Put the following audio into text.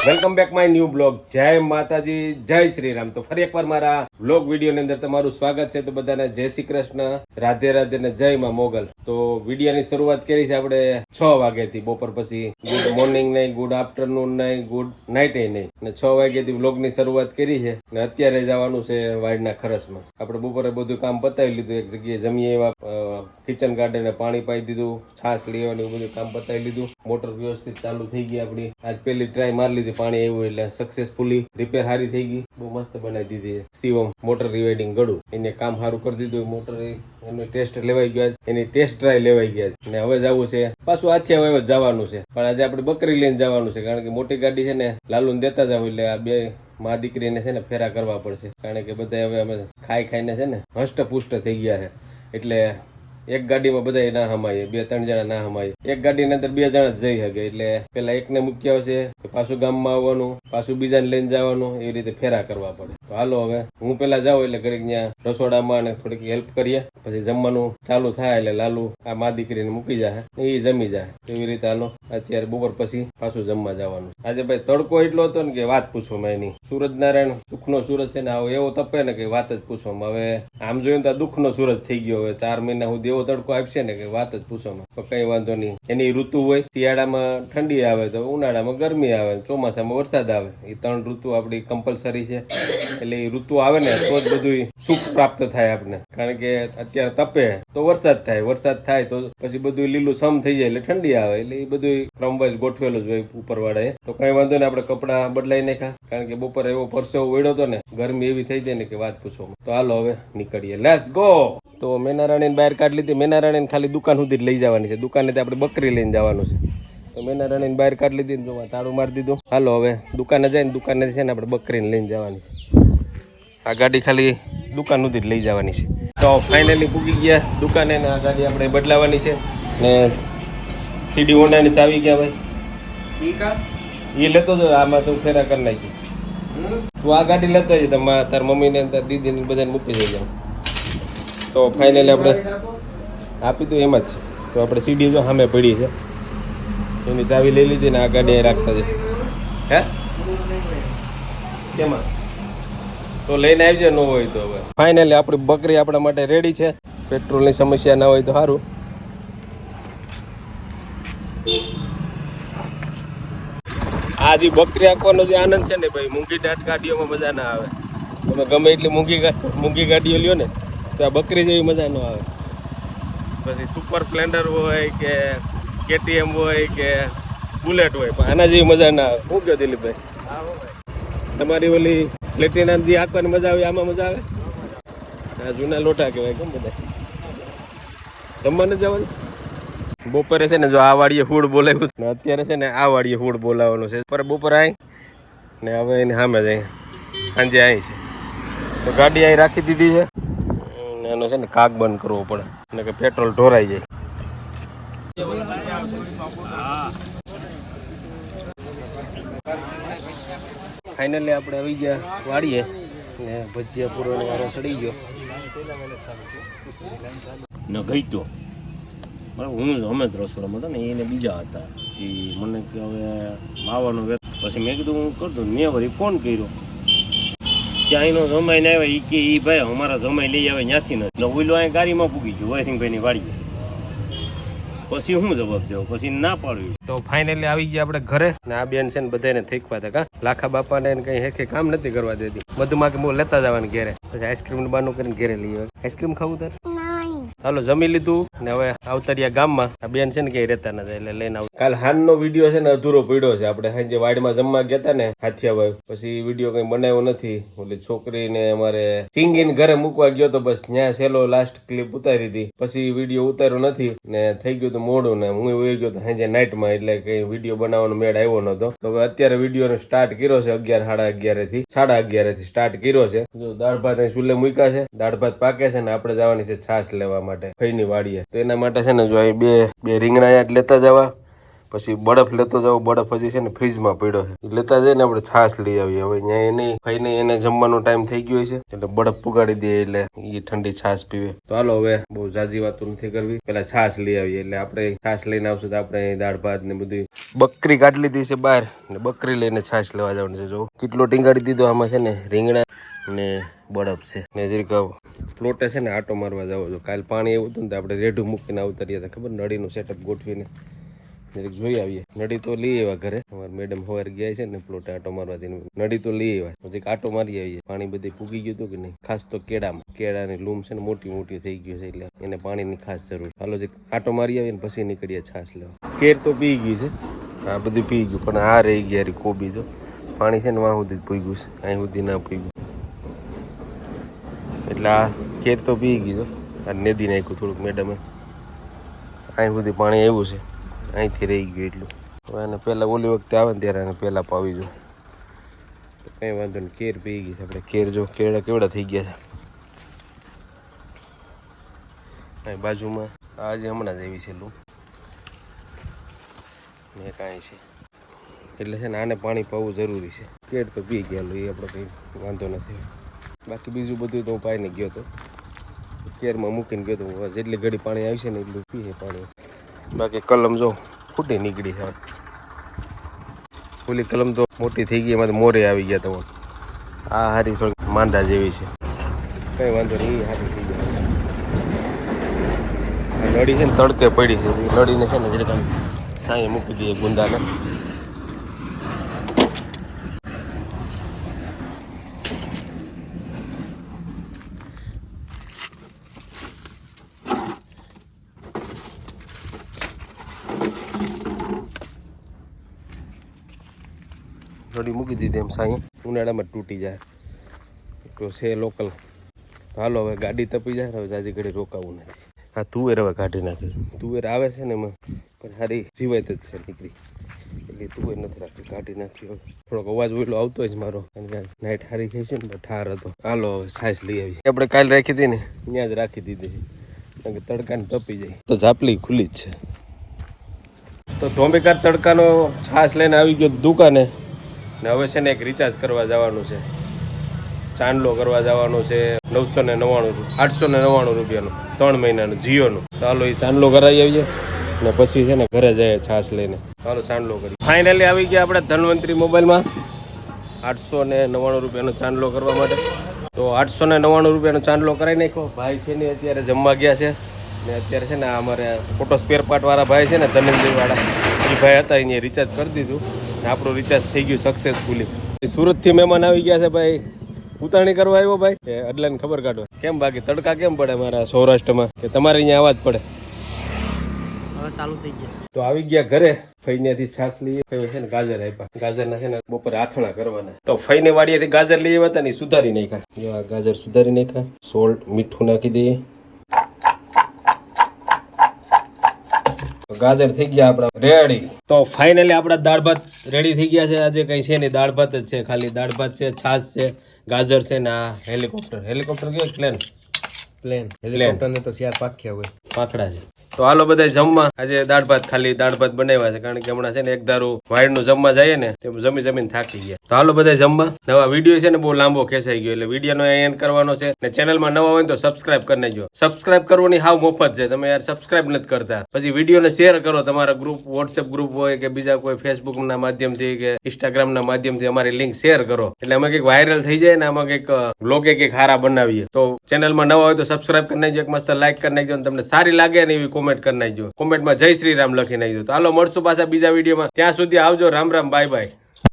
Welcome back my new blog. જય માતાજી, જય શ્રી રામ. તો ફરી એકવાર મારા બ્લોગ વિડીયોની અંદર તમારું સ્વાગત છે. તો બધાને જય શ્રી કૃષ્ણ, રાધે રાધે ને જય માં મોગલ. તો વિડીયોની શરૂઆત કરી છે આપણે 6 વાગ્યાથી. બપોર પછી ગુડ મોર્નિંગ નહીં, ગુડ આફ્ટરનૂન નહીં, ગુડ નાઇટ નહીં, અને 6 વાગ્યાથી બ્લોગની શરૂઆત કરી છે. ને અત્યારે જવાનું છે વાડના ખરસમાં. આપણે બપોરે બધું કામ પતાવી લીધું, એક જગ્યાએ જમીએ એવા કિચન ગાર્ડન પાણી પાઈ દીધું, છાશ લેવાનું બધું કામ પતાવી લીધું. મોટર વ્યવસ્થિત ચાલુ થઈ ગઈ આપણી. આજ પહેલી ટ્રાય મારી લીધી, પાણી આવ્યું એટલે સક્સેસફુલી રિપેર સારી થઈ ગઈ. બહુ મસ્ત બનાવી દીધી. શિવમ મોટર રિવાઇડિંગ ગળું એને કામ સારું કરી દીધું. મોટર એનો ટેસ્ટ લેવાઈ ગયા, એની ટેસ્ટ ટ્રાય લેવાઈ ગયા ને હવે જવું છે પાછું આથિયા હવે જવાનું છે. પણ આજે આપણે બકરી લઈને જવાનું છે, કારણ કે મોટી ગાડી છે ને લાલુ દેતા જાવ એટલે આ બે મા દીકરીને છે ને ફેરા કરવા પડશે. કારણ કે બધા હવે અમે ખાઈ ખાઈને છે ને હષ્ટપુષ્ટ થઈ ગયા છે. એટલે એક ગાડીમાં બધા ના હમાય, 2-3 જણા ના હમાય. એક ગાડીની અંદર 2 જણા જ જઈ શકે. એટલે પેલા એકને મૂકી આવશે, પાછું ગામમાં આવવાનું, પાછું બીજાને લઈને જવાનું, એવી રીતે ફેરા કરવા પડે. તો હાલો હવે હું પેલા જાઉં એટલે ઘડીક ત્યાં રસોડામાં અને થોડીક હેલ્પ કરીએ. પછી જમવાનું ચાલુ થાય એટલે લાલુ આ મા દીકરીને મૂકી જાય, એ જમી જાય. એવી રીતે હાલો અત્યારે બપોર પછી પાછું જમવા જવાનું. આજે ભાઈ તડકો એટલો હતો ને કે વાત પૂછવામાં એની. સૂરજનારાયણ સુખનો સૂરજ છે ને એવો તપે ને કે વાત જ પૂછવામાં. હવે આમ જોયું તો દુઃખનો સૂરજ થઈ ગયો. હવે 4 મહિના સુધી એવો તડકો આપશે ને કે વાત જ પૂછવામાં. તો કઈ વાંધો નહીં. એની ઋતુ હોય, શિયાળામાં ઠંડી આવે તો ઉનાળામાં ગરમી આવે, ચોમાસામાં વરસાદ આવે. એ 3 ઋતુ આપણી કમ્પલસરી છે. એટલે એ ઋતુ આવે ને તો જ બધું સુખ પ્રાપ્ત થાય આપણે. કારણ કે અત્યારે તપે તો વરસાદ થાય, વરસાદ થાય તો પછી બધું લીલું સમ થઈ જાય એટલે ઠંડી આવે. એટલે એ બધું ક્રમવાઇઝ ગોઠવેલું જ હોય ઉપરવાળાએ. તો કઈ વાંધો નહીં, આપણે કપડાં બદલાઈ નાખ્યા. કારણ કે બપોરે એવો પરસેવો વળ્યો હતો ને, ગરમી એવી થઈ જાય ને કે વાત પૂછો. તો હાલો હવે નીકળીએ, લેટ્સ ગો. તો મેનારાણીને બહાર કાઢી લીધી. મેનારાણીને ખાલી દુકાન સુધી જ લઈ જવાની છે. દુકાનેથી આપણે બકરી લઈને જવાનું છે. તો મેનારાણીને બહાર કાઢી લીધી ને જો તાળું મારી દીધું. હાલો હવે દુકાને જઈને દુકાને છે ને આપણે બકરીને લઈને જવાની છે. આ ગાડી ખાલી દુકાન સુધી જ લઈ જવાની છે. તો ફાઇનલી પૂગી ગયા દુકાને ને આ ગાડી આપણે બદલાવાની છે. ને સીડી હોન્ડાની ચાવી ગયા ભાઈ, એ લેતો જો. આમાં તું ફેરા કરી નાખી. તું આ ગાડી લેતો જ તાર મમ્મીને તાર દીદીને બધાને મૂકી જઈ જાવ. તો ફાઇનલી આપણે આપી દઉં એમ જ છે. તો આપણે સીડી જો સામે પડી છે, એની ચાવી લઈ લીધી ને આ ગાડી રાખતા જશે. હે કેમાં તો લઈને આવજે, ન હોય તો. હવે ફાઇનલી આપણી બકરી આપણા માટે રેડી છે. પેટ્રોલની સમસ્યા ના હોય તો સારું. આ જે બકરી આંકવાનો જે આનંદ છે ને ભાઈ, મૂંગી ગાડીઓમાં મજા ના આવે. તમે ગમે એટલી મૂંગી ગાડીઓ લ્યો ને તો આ બકરી જેવી મજા ન આવે. પછી સુપર સ્પ્લેન્ડર હોય કે KTM હોય કે બુલેટ હોય, પણ આના જેવી મજા ના આવે. શું કહો દિલીપભાઈ? તમારી ઓલી પ્લેટિના જે આંકવાની મજા આવે આમાં મજા આવે? આ જૂના લોટા કહેવાય. કેમ બધા જમવાને જવાનું? બપોરે છે ને જો આ વાડીએ હુડ બોલાવ્યું ને અત્યારે છે ને આ વાડીએ હુડ બોલાવવાનું છે. પર બપોરે અહીં ને હવે એની સામે જ અહીં સાંજે અહીં છે. તો ગાડી અહીં રાખી દીધી છે. એનો છે ને કાક બંધ કરવો પડે ને કે પેટ્રોલ ઢોરાઈ જાય. ફાઇનલી આપણે આવી ગયા વાડીએ ને ભજીયા પૂરોનો વારો ચડી ગયો ન ગઈ તો બરાબર. હું અમે જ રસોડામાં હતા ને એને બીજા હતા એ મને કે હવે માવાનો વેત. પછી મેં કીધું હું કરતો. મેં વળી ફોન કર્યો કે અહીંનો જમાઈ ને આવ્યા. એ કે એ ભાઈ અમારા જમાઈ લઈ આવે ત્યાંથી નથી. એટલે ઓઈલો અહીં ગાડીમાં પૂગી ગયો વૈસિંગભાઈની વાડીએ. પછી હું જવાબ દેવો, પછી ના પાડ્યું. તો ફાઇનલી આવી ગયા આપણે ઘરે ને આ બેન છે ને બધાને થેકવા હતા. કા લાખા બાપાને કઈ હેકે કામ નથી કરવા દેતી. બધું કે હું લેતા જવાનું ઘેરે. પછી આઈસ્ક્રીમ બાનું કરીને ઘેરે લઈ આવે. આઈસ્ક્રીમ ખાવું તાર? હાલો જમી લીધું ને હવે આવતાર્યા ગામમાં. આ બેન છે ને ક્યાંય રહેતા નથી એટલે લઈને આવ. કાલ હાનનો વિડીયો છે ને અધૂરો પડ્યો છે. આપણે સાંજે વાડમાં જમવા ગયા હતા ને હાથિયાભાઈ, પછી વિડીયો કઈ બનાવ્યો નથી. ઓલી છોકરીને અમારે સિંગીને ઘરે મૂકવા ગયો તો બસ ત્યાં છેલ્લો લાસ્ટ ક્લિપ ઉતારી હતી. પછી વિડીયો ઉતાર્યો નથી ને થઈ ગયું તો મોડું ને હું વહી ગયો તો સાંજે નાઇટમાં. એટલે કઈ વિડીયો બનાવવાનો મેળ આવ્યો નતો. તો હવે અત્યારે વિડીયો સ્ટાર્ટ કર્યો છે 11, સાડા 11 થી સ્ટાર્ટ કર્યો છે. જો દાળ ભાત અહીં ચૂલે મૂક્યા છે, દાળ ભાત પાકે છે ને આપણે જવાની છે છાશ લેવા માટે ફઈની વાડીએ. તો એના માટે છે ને જો અહીં બે રીંગણા લેતા જવા, પછી બરફ લેતો જાવ, બરફ હજી છે ને ફ્રીજમાં પડ્યો છે, લેતા જઈને આપણે છાશ લઈ આવીએ. હવે અહીંયા એની ખાઈને એને જમવાનો ટાઈમ થઈ ગયો છે એટલે બરફ પુગાડી દે એટલે એ ઠંડી છાશ પીવે. તો હાલો હવે બહુ જાજી વાતો નથી કરવી, પેલા છાશ લઈ આવીએ. એટલે આપણે છાશ લઈને આવશું તો આપણે દાળ ભાત ને બધું બકરી કાઢી લીધી છે બહાર ને બકરી લઈને છાશ લેવા જવાનું છે. જો કેટલો ટીંગાડી દીધો. આમાં છે ને રીંગણા ને બરફ છે ને જરીક ફ્લોટે છે ને આટો મારવા જાવ. જો કાલ પાણી એવું હતું ને તો આપણે રેઢું મૂકીને આવતા હતા, ખબર નળીનું સેટઅપ ગોઠવીને જરીક જોઈ આવીએ. નળી તો લઈ આવ્યા ઘરે, અમારા મેડમ સવારે ગયા છે ને ફ્લોટે આટો મારવાથી નળી તો લઈ આવ્યા. પછી આટો મારી આવીએ. પાણી બધે પૂગી ગયું હતું કે નહીં, ખાસ તો કેળાની લૂમ છે ને મોટી મોટી થઈ ગયું છે એટલે એને પાણીની ખાસ જરૂર. હાલો જે આટો મારી આવીએ ને પછી નીકળીએ છાશ લેવા. કેર તો પી ગઈ છે, આ બધું પી ગયું, પણ આ રહી ગયા કોબી. તો પાણી છે ને વાં સુધી જ પૂગ્યું છે, અહીં સુધી ના પૂગ્યું એટલે આ કેર તો પી ગઈ. તો આ નદી નાખ્યું થોડુંક મેડમે, અહીં સુધી પાણી આવ્યું છે, અહીંથી રહી ગયું એટલું. હવે એને પહેલાં ઓલી વખતે આવે ને ત્યારે એને પહેલાં પાવી જોઈએ. તો કંઈ વાંધો નહીં, કેર પી ગઈ છે આપણે. કેર જો કેળા કેવડા થઈ ગયા છે. અહીં બાજુમાં આજે હમણાં જ આવી છે લૂ ને કાંઈ છે એટલે છે ને આને પાણી પાવું જરૂરી છે. કેળ તો પી ગયેલું એ આપણે કંઈ વાંધો નથી. બાકી બીજું બધું તો હું પાઈને ગયો હતો, કેરમાં મૂકીને ગયો હતો. જેટલી ઘડી પાણી આવશે ને એટલું પીએ પાણી. બાકી કલમ જો ફૂટી નીકળી છે. ઓલી કલમ તો મોટી થઈ ગઈ, એમાં તો મોરે આવી ગયા. તમારે આ હારી થોડી માંદા જેવી છે, કંઈ વાંધો નહીં, એ હારી થઈ ગયા. નળી છે ને તડકે પડી છે, નળીને છે ને જરીક સાંયે મૂકી દઈએ ગુંદાને. નળી મૂકી દીધી એમ સાંયે, ઉનાળામાં તૂટી જાય તો છે લોકલ. હાલો હવે ગાડી તપી જાય, હવે જાજી ઘડી રોકાવું નથી. હા તુવેર હવે કાઢી નાખી. તુવેર આવે છે ને એમાં પણ સારી જીવાત જ છે નીકળી, એટલે તુવેર નથી રાખી, કાઢી નાખી. હવે થોડોક અવાજ ઓઈલો આવતો જ મારો, નાઈટ હારી થઈ છે ને ઠાર હતો. હાલો હવે છાશ લઈ આવી. આપણે કાલ રાખી હતી ને ત્યાં જ રાખી દીધી છે, કારણ કે તડકાને તપી જાય તો ઝાપલી ખુલ્લી જ છે. તો ધોંબીકાર તડકાનો છાશ લઈને આવી ગયો દુકાને ને હવે છે ને એક રિચાર્જ કરવા જવાનું છે, ચાંદલો કરવા જવાનો છે. 999 899 રૂપિયાનો 3 મહિનાનું જીઓનું. તો હાલો એ ચાંદલો કરાવી આવીએ ને પછી છે ને ઘરે જઈએ છાશ લઈને. હાલો ચાંદલો કરી. ફાઇનલી આવી ગયા આપણે ધન્વંતરી મોબાઈલમાં 899 રૂપિયાનો ચાંદલો કરવા માટે. તો 899 રૂપિયાનો ચાંદલો કરાવી નાખ્યો. ભાઈ છે ને અત્યારે જમવા ગયા છે ને અત્યારે છે ને અમારે ફોટો સ્પેર પાર્ટ વાળા ભાઈ છે ને ધનંજય વાળા, એ ભાઈ હતા, અહીંયા રિચાર્જ કરી દીધું ને આપણું રિચાર્જ થઈ ગયું સક્સેસફુલી. સુરતથી મહેમાન આવી ગયા છે ભાઈ, ઉતાણી કરવા આવ્યો ભાઈ, કે અડલાને ખબર કાઢો. કેમ બાકી તડકા કેમ પડે મારા સૌરાષ્ટ્રમાં, કે તમારે અહીંયા આવા જ પડે? હવે ચાલુ થઈ ગયા. તો આવી ગયા ઘરે, ફઈનેથી છાશ લઈએ. ફઈ છે ને ગાજર આપ્યા, ગાજરના છે ને બપોરે આથણા કરવાના. તો ફઈને વાડીએથી ગાજર લઈ આવ્યા હતા ને સુધારી નાખ્યા. જો આ ગાજર સુધારી નાખ્યા, સોલ્ટ મીઠું નાખી દઈએ. ગાજર થઈ ગયા આપણા રેડી. તો ફાઇનલી આપણા દાળ ભાત રેડી થઈ ગયા છે. આજે કઈ છે નહીં, દાળ ભાત જ છે, ખાલી દાળ ભાત છે, છાશ છે, ગાજર છે ને આ હેલિકોપ્ટર કે પ્લેન હેલિકોપ્ટર ને તો શિયાર પાખ્યા હોય, પાખડા છે. તો હાલો બધા જમવા. આજે દાળ ભાત, ખાલી દાળ ભાત બનાવ્યા છે, કારણ કે હમણાં છે ને એક ધારું વાયરનું જમવા જઈએ ને તે જમીને થાકી ગયા. તો હાલો બધા જમવા. નવા વિડીયો છે ને બહુ લાંબો ખેંચાઈ ગયો, એટલે વિડીયોનો એન્ડ કરવાનો છે. ને ચેનલમાં નવા હોય તો સબસ્ક્રાઇબ કરી નાખજો. સબસ્ક્રાઇબ કરવાની હાવ મફત છે, તમે યાર સબસ્ક્રાઇબ નથી કરતા. પછી વિડીયોને શેર કરો, તમારા ગ્રુપ, વોટ્સએપ ગ્રુપ હોય કે બીજા કોઈ ફેસબુક ના માધ્યમથી કે ઇન્સ્ટાગ્રામ ના માધ્યમથી અમારી લિંક શેર કરો, એટલે અમે કંઈક વાયરલ થઈ જાય ને આમાં કંઈક બ્લોગે કંઈક હારા બનાવીએ. તો ચેનલમાં નવા હોય તો સબસ્ક્રાઇબ કરી નાખજો, એક મસ્ત લાઈક કરી નાખજો, અને તમને સારી લાગે ને એવી કોમેન્ટ કરી નાખજો. કોમેન્ટમાં જય શ્રી રામ લખી નાખજો. તો હાલો મળશું પાછા બીજા વિડીયોમાં. ત્યાં સુધી આવજો. Ram Ram, bye bye.